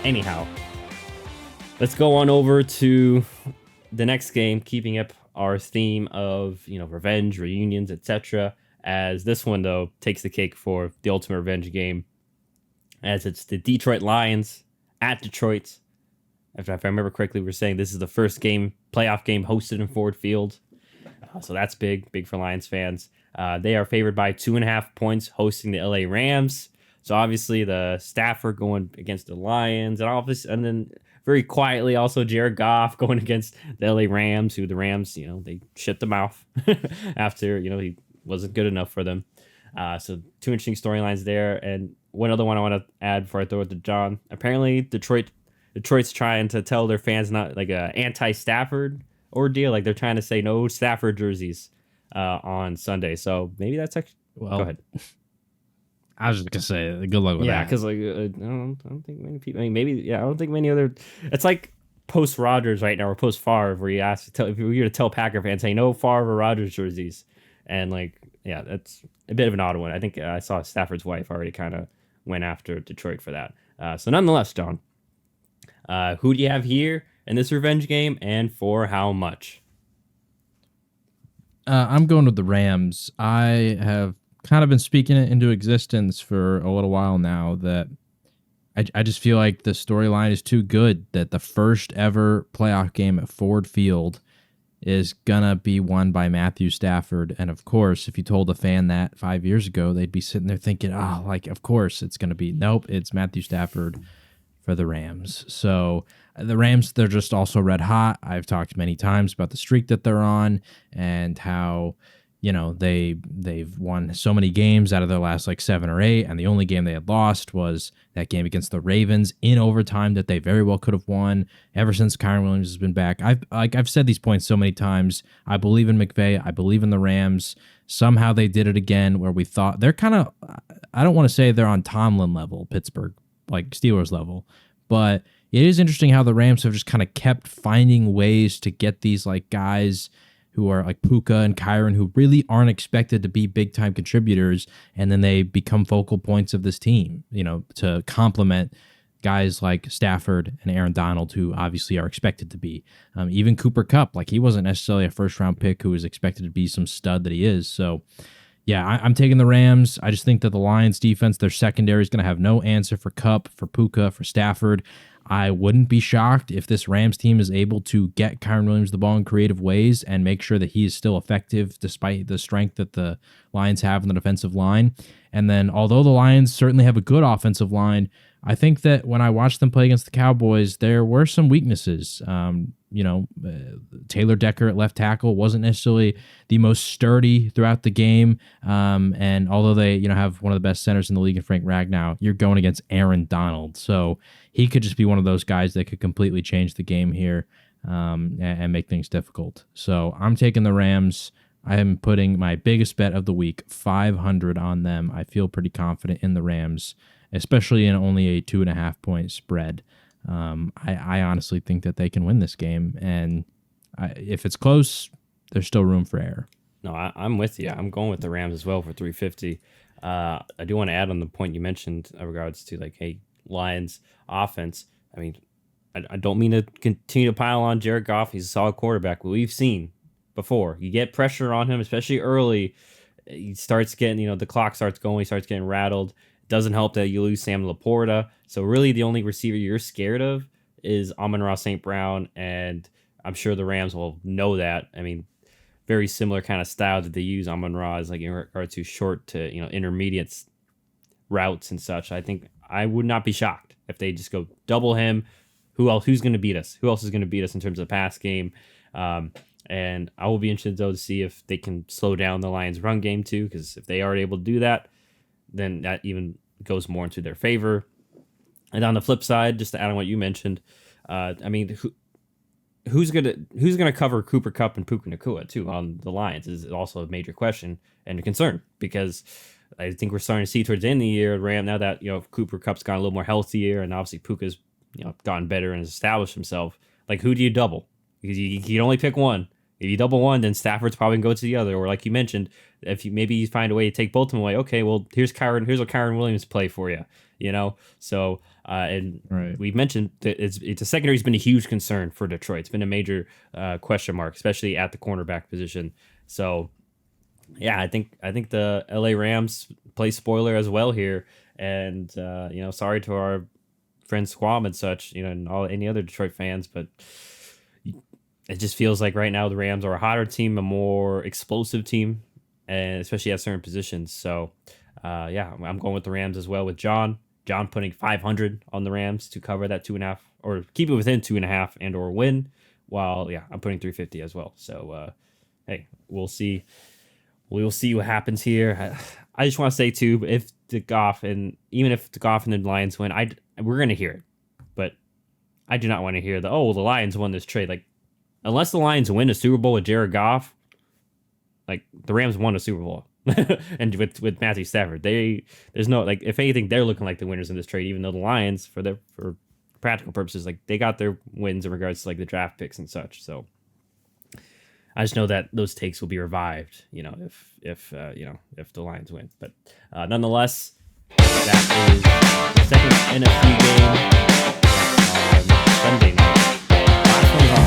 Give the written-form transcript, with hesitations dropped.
Anyhow, let's go on over to the next game, keeping up our theme of, revenge, reunions, etc. As this one, though, takes the cake for the ultimate revenge game, as it's the Detroit Lions at Detroit. If I remember correctly, we were saying this is the first playoff game hosted in Ford Field. So that's big for Lions fans. They are favored by 2.5 points hosting the LA Rams. So obviously the Stafford going against the Lions, and then very quietly also Jared Goff going against the LA Rams, who the Rams, they shut the mouth after, he wasn't good enough for them. So two interesting storylines there. And one other one I want to add before I throw it to John. Apparently Detroit's trying to tell their fans not like a anti-Stafford ordeal. Like they're trying to say no Stafford jerseys on Sunday. So maybe that's actually... Well, go ahead. I was just gonna say, good luck with that. Yeah, because I don't think many people. I mean, maybe I don't think many other. It's like post Rodgers right now, or post Favre, where you ask if you were to tell Packer fans, say no Favre or Rodgers jerseys, and that's a bit of an odd one. I think I saw Stafford's wife already kind of went after Detroit for that. So nonetheless, John, who do you have here in this revenge game, and for how much? I'm going with the Rams. I have kind of been speaking it into existence for a little while now that I just feel like the storyline is too good that the first ever playoff game at Ford Field is gonna be won by Matthew Stafford. And of course, if you told a fan that 5 years ago, they'd be sitting there thinking, of course it's gonna be. Nope, it's Matthew Stafford for the Rams. So the Rams, they're just also red hot. I've talked many times about the streak that they're on and how they've won so many games out of their last 7 or 8, and the only game they had lost was that game against the Ravens in overtime that they very well could have won. Ever since Kyren Williams has been back, I've said these points so many times. I believe in McVay. I believe in the Rams. Somehow they did it again, where we thought they're kind of, I don't want to say they're on Tomlin level, Pittsburgh, like Steelers level, but it is interesting how the Rams have just kind of kept finding ways to get these guys who are like Puka and Kyren, who really aren't expected to be big-time contributors, and then they become focal points of this team, to complement guys like Stafford and Aaron Donald, who obviously are expected to be. Even Cooper Kupp, he wasn't necessarily a first-round pick who was expected to be some stud that he is. So, yeah, I'm taking the Rams. I just think that the Lions defense, their secondary is going to have no answer for Kupp, for Puka, for Stafford. I wouldn't be shocked if this Rams team is able to get Kyren Williams the ball in creative ways and make sure that he is still effective despite the strength that the Lions have in the defensive line. And then, although the Lions certainly have a good offensive line, I think that when I watched them play against the Cowboys, there were some weaknesses. Taylor Decker at left tackle wasn't necessarily the most sturdy throughout the game. And although they, have one of the best centers in the league in Frank Ragnow, you're going against Aaron Donald. So he could just be one of those guys that could completely change the game here and make things difficult. So I'm taking the Rams. I am putting my biggest bet of the week, 500 on them. I feel pretty confident in the Rams, especially in only a 2.5 point spread. I honestly think that they can win this game, and if it's close, there's still room for error. No, I'm with you. I'm going with the Rams as well for 350. I do want to add on the point you mentioned in regards to Lions offense. I mean, I don't mean to continue to pile on Jared Goff. He's a solid quarterback, but we've seen before. You get pressure on him, especially early. He starts getting, the clock starts going. He starts getting rattled. Doesn't help that you lose Sam Laporta. So really the only receiver you're scared of is Amon-Ra St. Brown, and I'm sure the Rams will know that. I mean, very similar kind of style that they use. Amon-Ra is in regard to short to intermediate routes and such. I think I would not be shocked if they just go double him. Who's going to beat us? Who else is going to beat us in terms of the pass game? And I will be interested, though, to see if they can slow down the Lions' run game, too, because if they are able to do that, then that even goes more into their favor. And on the flip side, just to add on what you mentioned, who's gonna cover Cooper Kupp and Puka Nacua, too, on the Lions is also a major question and a concern, because I think we're starting to see towards the end of the year, now that Cooper Kupp's gotten a little more healthier, and obviously Puka's gotten better and has established himself. Who do you double? Because you can only pick one. If you double one, then Stafford's probably going to go to the other. Or like you mentioned, if you find a way to take both of them away, okay, well here's what Kyren Williams play for you. you know. So and Right. we've mentioned that it's a secondary's been a huge concern for Detroit. It's been a major question mark, especially at the cornerback position. So yeah, I think the LA Rams play spoiler as well here, and sorry to our friend Squam and such, and all any other Detroit fans, but it just feels like right now the Rams are a hotter team, a more explosive team, and especially at certain positions. So, yeah, I'm going with the Rams as well with John. John putting 500 on the Rams to cover that 2.5 or keep it within 2.5 and or win. While yeah, I'm putting 350 as well. So, hey, we'll see. We'll see what happens here. I just want to say too, if the Goff and even if the Goff and the Lions win, we're gonna hear it, but I do not want to hear the Lions won this trade. Like unless the Lions win a Super Bowl with Jared Goff, like the Rams won a Super Bowl, and with Matthew Stafford, there's no like if anything they're looking like the winners in this trade. Even though the Lions for practical purposes like they got their wins in regards to like the draft picks and such. So I just know that those takes will be revived, if if the Lions win. But nonetheless, that is the second NFC game on Sunday night. Last one's on